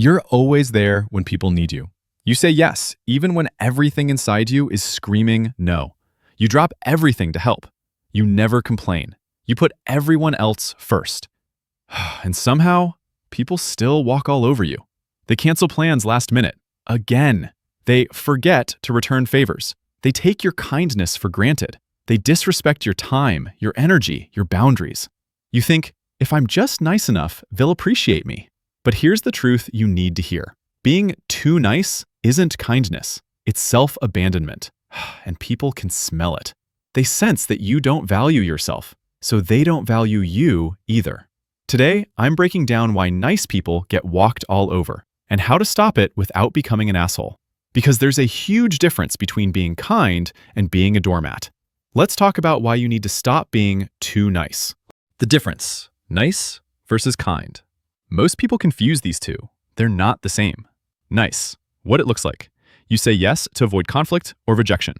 You're always there when people need you. You say yes, even when everything inside you is screaming no. You drop everything to help. You never complain. You put everyone else first. And somehow, people still walk all over you. They cancel plans last minute. Again. They forget to return favors. They take your kindness for granted. They disrespect your time, your energy, your boundaries. You think, if I'm just nice enough, they'll appreciate me. But here's the truth you need to hear. Being too nice isn't kindness. It's self-abandonment. And people can smell it. They sense that you don't value yourself, so they don't value you either. Today, I'm breaking down why nice people get walked all over and how to stop it without becoming an asshole. Because there's a huge difference between being kind and being a doormat. Let's talk about why you need to stop being too nice. The difference, nice versus kind. Most people confuse these two. They're not the same. Nice, what it looks like. You say yes to avoid conflict or rejection.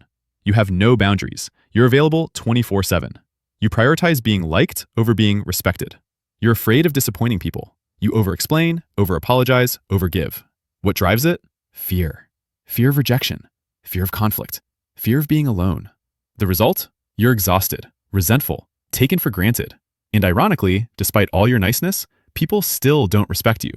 You have no boundaries. You're available 24/7. You prioritize being liked over being respected. You're afraid of disappointing people. You over-explain, over-apologize, over-give. What drives it? Fear. Fear of rejection. Fear of conflict. Fear of being alone. The result? You're exhausted, resentful, taken for granted. And ironically, despite all your niceness, people still don't respect you.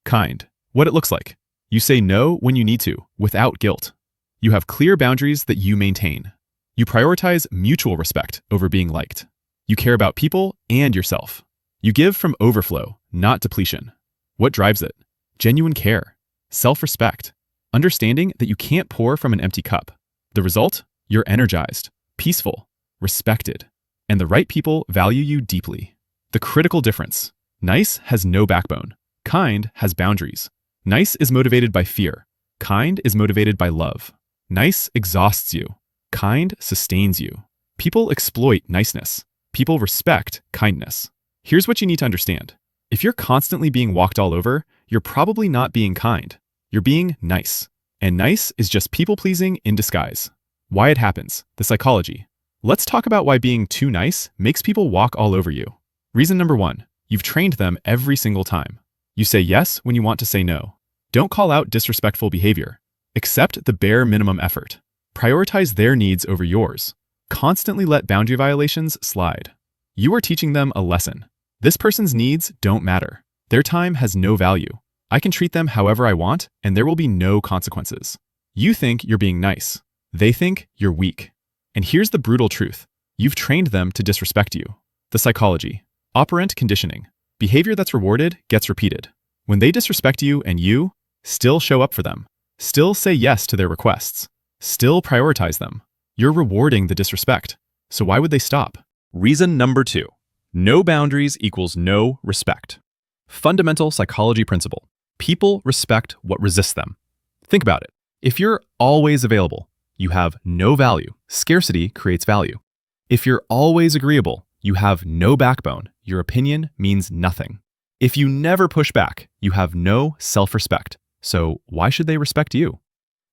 Kind. What it looks like. You say no when you need to, without guilt. You have clear boundaries that you maintain. You prioritize mutual respect over being liked. You care about people and yourself. You give from overflow, not depletion. What drives it? Genuine care, self-respect, understanding that you can't pour from an empty cup. The result? You're energized, peaceful, respected, and the right people value you deeply. The critical difference. Nice has no backbone. Kind has boundaries. Nice is motivated by fear. Kind is motivated by love. Nice exhausts you. Kind sustains you. People exploit niceness. People respect kindness. Here's what you need to understand. If you're constantly being walked all over, you're probably not being kind. You're being nice. And nice is just people-pleasing in disguise. Why it happens, the psychology. Let's talk about why being too nice makes people walk all over you. Reason number 1, you've trained them every single time. You say yes when you want to say no. Don't call out disrespectful behavior. Accept the bare minimum effort. Prioritize their needs over yours. Constantly let boundary violations slide. You are teaching them a lesson. This person's needs don't matter. Their time has no value. I can treat them however I want, and there will be no consequences. You think you're being nice. They think you're weak. And here's the brutal truth. You've trained them to disrespect you. The psychology. Operant conditioning. Behavior that's rewarded gets repeated. When they disrespect you and you, still show up for them. Still say yes to their requests. Still prioritize them. You're rewarding the disrespect. So why would they stop? Reason number 2. No boundaries equals no respect. Fundamental psychology principle. People respect what resists them. Think about it. If you're always available, you have no value. Scarcity creates value. If you're always agreeable, you have no backbone. Your opinion means nothing. If you never push back, you have no self-respect. So why should they respect you?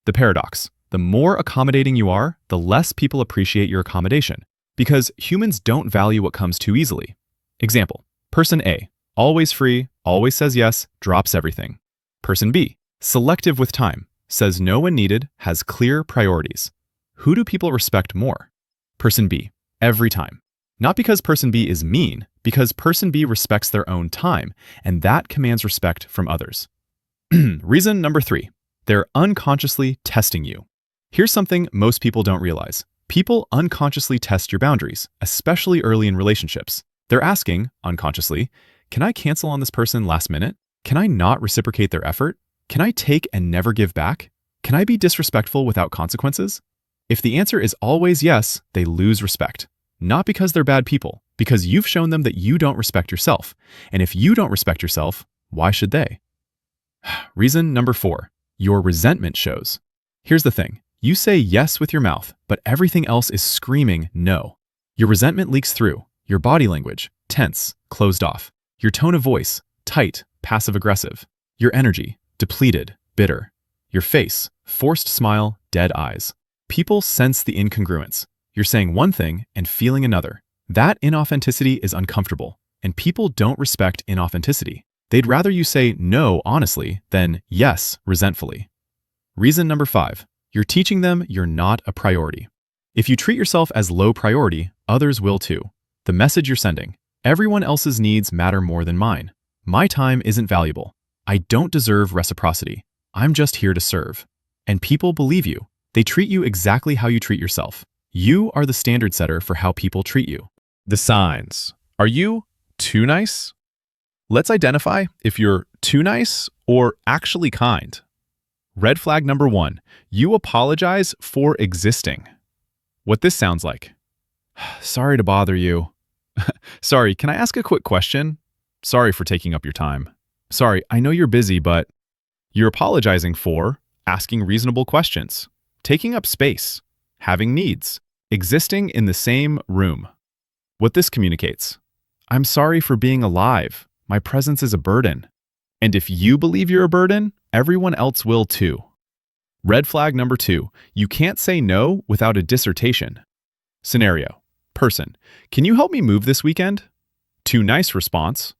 The paradox. The more accommodating you are, the less people appreciate your accommodation. Because humans don't value what comes too easily. Example, person A, always free, always says yes, drops everything. Person B, selective with time, says no when needed, has clear priorities. Who do people respect more? Person B, every time. Not because person B is mean, because person B respects their own time, and that commands respect from others. Reason number 3, they're unconsciously testing you. Here's something most people don't realize. People unconsciously test your boundaries, especially early in relationships. They're asking, unconsciously, can I cancel on this person last minute? Can I not reciprocate their effort? Can I take and never give back? Can I be disrespectful without consequences? If the answer is always yes, they lose respect. Not because they're bad people, because you've shown them that you don't respect yourself. And if you don't respect yourself, why should they? Reason number 4, your resentment shows. Here's the thing. You say yes with your mouth, but everything else is screaming no. Your resentment leaks through. Your body language, tense, closed off. Your tone of voice, tight, passive-aggressive. Your energy, depleted, bitter. Your face, forced smile, dead eyes. People sense the incongruence. You're saying one thing and feeling another. That inauthenticity is uncomfortable, and people don't respect inauthenticity. They'd rather you say no honestly than yes resentfully. Reason number 5, you're teaching them you're not a priority. If you treat yourself as low priority, others will too. The message you're sending: everyone else's needs matter more than mine. My time isn't valuable. I don't deserve reciprocity. I'm just here to serve. And people believe you. They treat you exactly how you treat yourself. You are the standard setter for how people treat you. The signs. Are you too nice? Let's identify if you're too nice or actually kind. Red flag number 1, you apologize for existing. What this sounds like: sorry to bother you. Sorry, can I ask a quick question? Sorry for taking up your time. Sorry, I know you're busy, but you're apologizing for asking reasonable questions, taking up space, having needs, existing in the same room. What this communicates: I'm sorry for being alive. My presence is a burden. And if you believe you're a burden, everyone else will too. Red flag number 2, you can't say no without a dissertation. Scenario: person, can you help me move this weekend? Too nice response: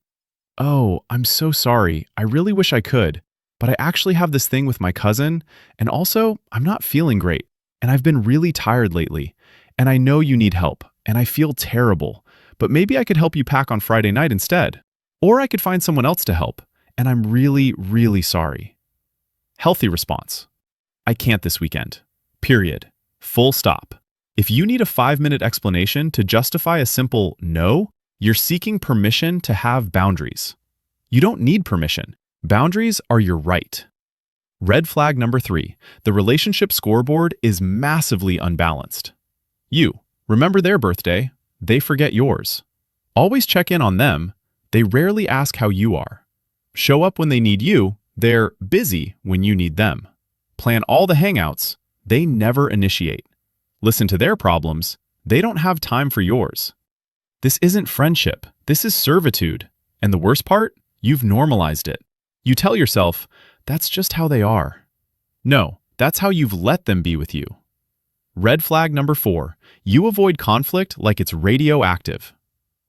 oh, I'm so sorry. I really wish I could, but I actually have this thing with my cousin, and also I'm not feeling great, and I've been really tired lately, and I know you need help, and I feel terrible, but maybe I could help you pack on Friday night instead. Or I could find someone else to help, and I'm really, really sorry. Healthy response: I can't this weekend. Period. Full stop. If you need a 5-minute explanation to justify a simple no, you're seeking permission to have boundaries. You don't need permission. Boundaries are your right. Red flag number 3, the relationship scoreboard is massively unbalanced. You remember their birthday, they forget yours. Always check in on them, they rarely ask how you are. Show up when they need you, they're busy when you need them. Plan all the hangouts, they never initiate. Listen to their problems, they don't have time for yours. This isn't friendship, this is servitude. And the worst part? You've normalized it. You tell yourself, that's just how they are. No, that's how you've let them be with you. Red flag number 4, you avoid conflict like it's radioactive.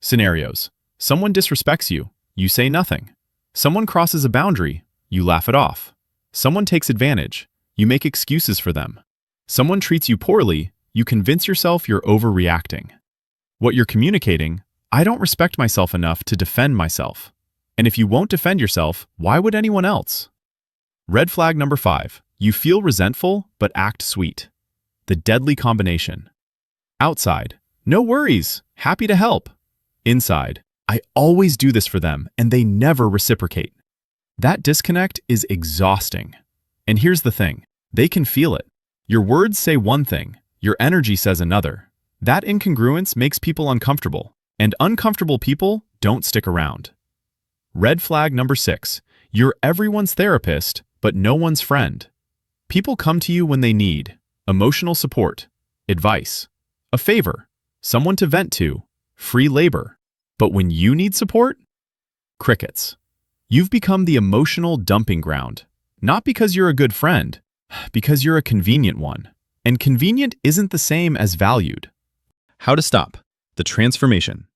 Scenarios: someone disrespects you, you say nothing. Someone crosses a boundary, you laugh it off. Someone takes advantage, you make excuses for them. Someone treats you poorly, you convince yourself you're overreacting. What you're communicating: I don't respect myself enough to defend myself. And if you won't defend yourself, why would anyone else? Red flag number 5, you feel resentful but act sweet. The deadly combination. Outside: no worries, happy to help. Inside: I always do this for them and they never reciprocate. That disconnect is exhausting. And here's the thing, they can feel it. Your words say one thing, your energy says another. That incongruence makes people uncomfortable, and uncomfortable people don't stick around. Red flag number 6, you're everyone's therapist, but no one's friend. People come to you when they need emotional support, advice, a favor, someone to vent to, free labor. But when you need support, crickets. You've become the emotional dumping ground, not because you're a good friend, because you're a convenient one. And convenient isn't the same as valued. How to stop the transformation.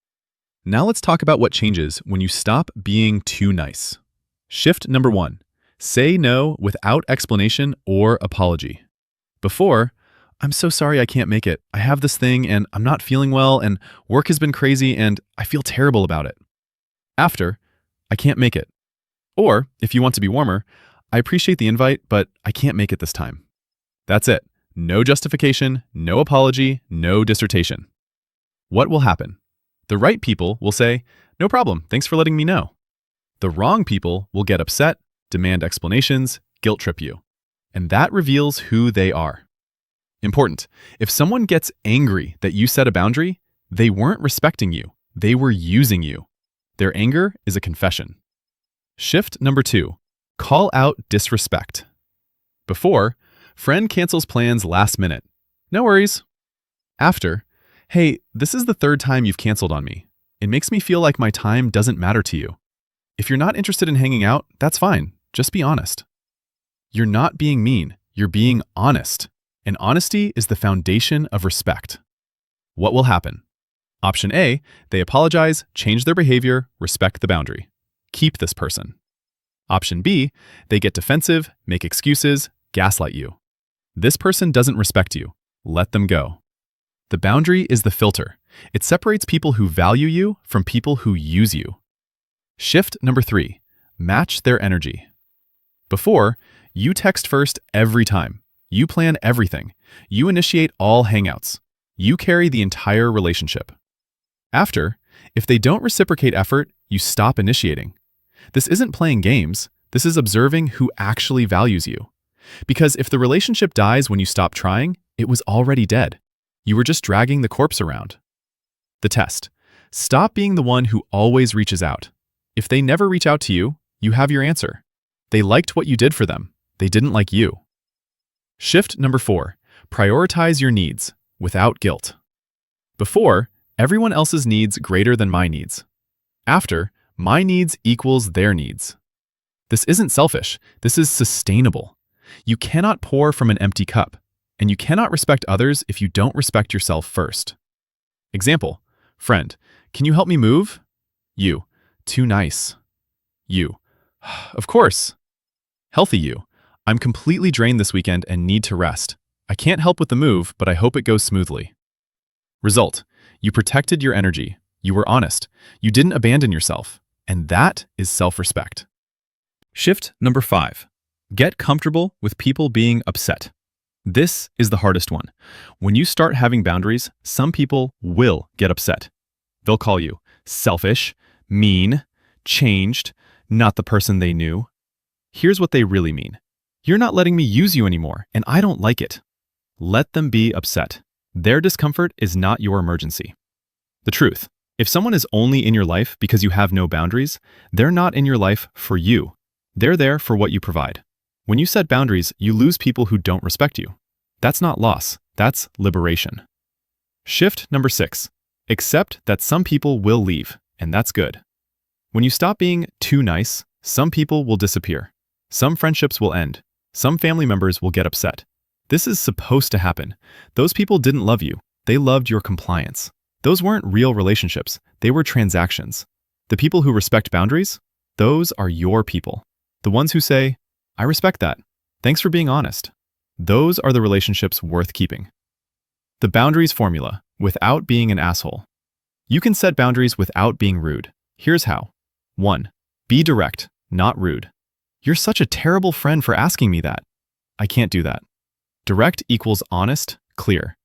Now let's talk about what changes when you stop being too nice. Shift number 1, say no without explanation or apology. Before, I'm so sorry I can't make it. I have this thing and I'm not feeling well and work has been crazy and I feel terrible about it. After, I can't make it. Or, if you want to be warmer, I appreciate the invite, but I can't make it this time. That's it. No justification, no apology, no dissertation. What will happen? The right people will say, no problem, thanks for letting me know. The wrong people will get upset, demand explanations, guilt trip you. And that reveals who they are. Important, if someone gets angry that you set a boundary, they weren't respecting you, they were using you. Their anger is a confession. Shift number 2, call out disrespect. Before, friend cancels plans last minute. No worries. After, hey, this is the 3rd time you've canceled on me. It makes me feel like my time doesn't matter to you. If you're not interested in hanging out, that's fine. Just be honest. You're not being mean. You're being honest. And honesty is the foundation of respect. What will happen? Option A, they apologize, change their behavior, respect the boundary. keep this person. Option B, they get defensive, make excuses, gaslight you. This person doesn't respect you. Let them go. The boundary is the filter. It separates people who value you from people who use you. Shift number 3, match their energy. Before, you text first every time. You plan everything. You initiate all hangouts. You carry the entire relationship. After, if they don't reciprocate effort, you stop initiating. This isn't playing games. This is observing who actually values you. Because if the relationship dies when you stop trying, it was already dead. You were just dragging the corpse around. The test. Stop being the one who always reaches out. If they never reach out to you, you have your answer. They liked what you did for them. They didn't like you. Shift number 4. Prioritize your needs without guilt. Before, everyone else's needs greater than my needs. After, my needs equals their needs. This isn't selfish. This is sustainable. You cannot pour from an empty cup, and you cannot respect others if you don't respect yourself first. Example, friend, can you help me move? You, too nice. You, of course. Healthy you, I'm completely drained this weekend and need to rest. I can't help with the move, but I hope it goes smoothly. Result, you protected your energy. You were honest. You didn't abandon yourself. And that is self-respect. Shift number 5. Get comfortable with people being upset. This is the hardest one. When you start having boundaries, some people will get upset. They'll call you selfish, mean, changed, not the person they knew. Here's what they really mean. You're not letting me use you anymore, and I don't like it. Let them be upset. Their discomfort is not your emergency. The truth, if someone is only in your life because you have no boundaries, they're not in your life for you. They're there for what you provide. When you set boundaries, you lose people who don't respect you. That's not loss, that's liberation. Shift number 6. Accept that some people will leave, and that's good. When you stop being too nice, some people will disappear. Some friendships will end. Some family members will get upset. This is supposed to happen. Those people didn't love you. They loved your compliance. Those weren't real relationships. They were transactions. The people who respect boundaries, those are your people. The ones who say, I respect that. Thanks for being honest. Those are the relationships worth keeping. The boundaries formula, without being an asshole. You can set boundaries without being rude. Here's how. 1. Be direct, not rude. You're such a terrible friend for asking me that. I can't do that. Direct equals honest, clear.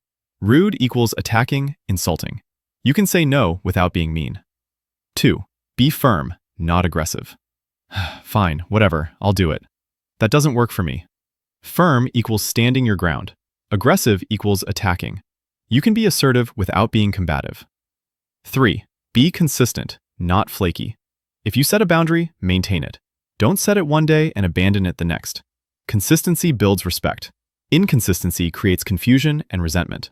Rude equals attacking, insulting. You can say no without being mean. 2. Be firm, not aggressive. Fine, whatever, I'll do it. That doesn't work for me. Firm equals standing your ground. Aggressive equals attacking. You can be assertive without being combative. 3. Be consistent, not flaky. If you set a boundary, maintain it. Don't set it one day and abandon it the next. Consistency builds respect. Inconsistency creates confusion and resentment.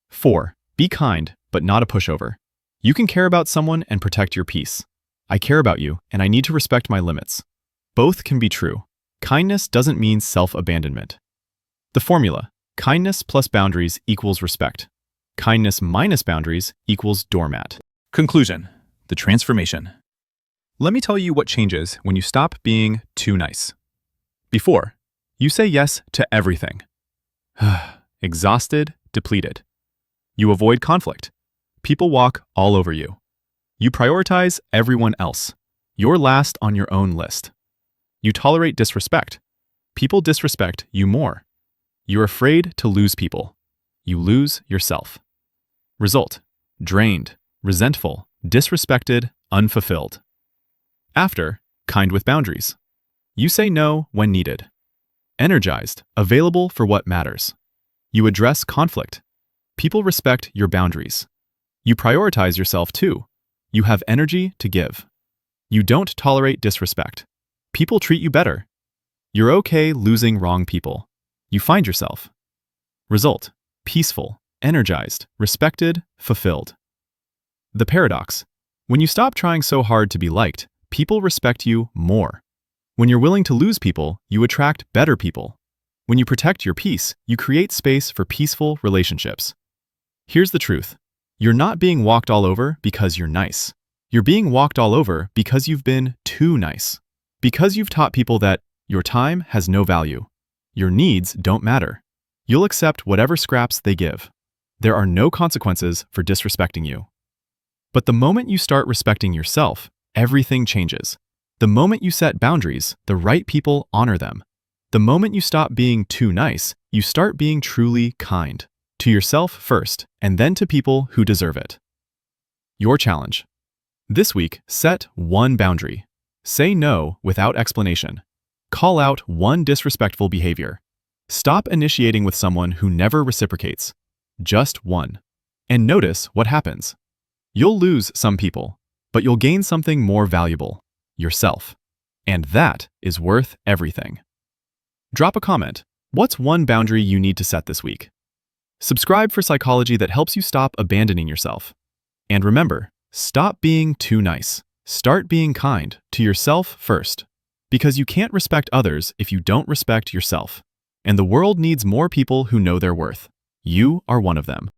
4. Be kind, but not a pushover. You can care about someone and protect your peace. I care about you, and I need to respect my limits. Both can be true. Kindness doesn't mean self-abandonment. The formula, kindness plus boundaries equals respect. Kindness minus boundaries equals doormat. Conclusion, the transformation. Let me tell you what changes when you stop being too nice. Before, you say yes to everything. Exhausted, depleted. You avoid conflict. People walk all over you. You prioritize everyone else. You're last on your own list. You tolerate disrespect. People disrespect you more. You're afraid to lose people. You lose yourself. Result, drained, resentful, disrespected, unfulfilled. After, kind with boundaries. You say no when needed. Energized, available for what matters. You address conflict. People respect your boundaries. You prioritize yourself too. You have energy to give. You don't tolerate disrespect. People treat you better. You're okay losing wrong people. You find yourself. Result, peaceful, energized, respected, fulfilled. The paradox. When you stop trying so hard to be liked, people respect you more. When you're willing to lose people, you attract better people. When you protect your peace, you create space for peaceful relationships. Here's the truth. You're not being walked all over because you're nice. You're being walked all over because you've been too nice. Because you've taught people that your time has no value. Your needs don't matter. You'll accept whatever scraps they give. There are no consequences for disrespecting you. But the moment you start respecting yourself, everything changes. The moment you set boundaries, the right people honor them. The moment you stop being too nice, you start being truly kind. To yourself first, and then to people who deserve it. Your challenge. This week, set one boundary. Say no without explanation. Call out one disrespectful behavior. Stop initiating with someone who never reciprocates. Just one. And notice what happens. You'll lose some people, but you'll gain something more valuable. Yourself. And that is worth everything. Drop a comment. What's one boundary you need to set this week? Subscribe for psychology that helps you stop abandoning yourself. And remember, stop being too nice. Start being kind to yourself first. Because you can't respect others if you don't respect yourself. And the world needs more people who know their worth. You are one of them.